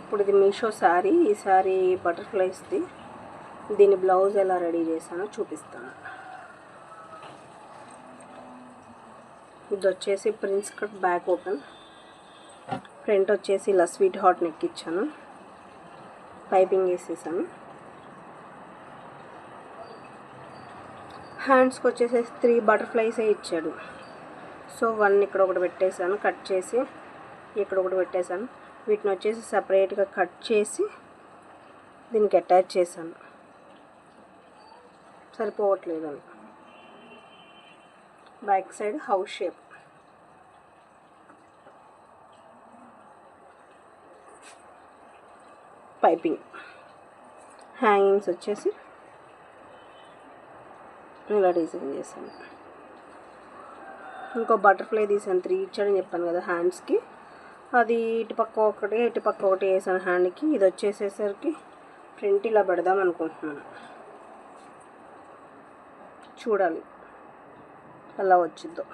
ఇప్పుడు ఇది మీషో శారీ. ఈ శారీ బటర్ఫ్లైస్ది. దీని బ్లౌజ్ ఎలా రెడీ చేశానో చూపిస్తాను. ఇది వచ్చేసి prince cut back open. Front వచ్చేసి ఇలా స్వీట్ హార్ట్ నెక్ ఇచ్చాను. పైపింగ్ వేసేసాను. హ్యాండ్స్కి వచ్చేసేసి 3 బటర్ఫ్లైసే ఇచ్చాడు. సో 1 ఇక్కడ ఒకటి పెట్టేశాను, కట్ చేసి ఇక్కడ ఒకటి పెట్టేశాను. వీటిని వచ్చేసి సపరేట్గా కట్ చేసి దీనికి అటాచ్ చేశాను. సరిపోవట్లేదని. Back side house shape. Piping. Hangings వచ్చేసి ఇలా డిజైన్ చేశాను. ఇంకో బటర్ఫ్లై తీసాను. 3 ఇచ్చాడని చెప్పాను కదా హ్యాండ్స్కి. అది ఇటుపక్క ఒకటి వేసాను హ్యాండ్కి. ఇది వచ్చేసేసరికి ఫ్రంట్ ఇలా పెడదాం అనుకుంటున్నాను. చూడాలి ఎలా వచ్చిందో.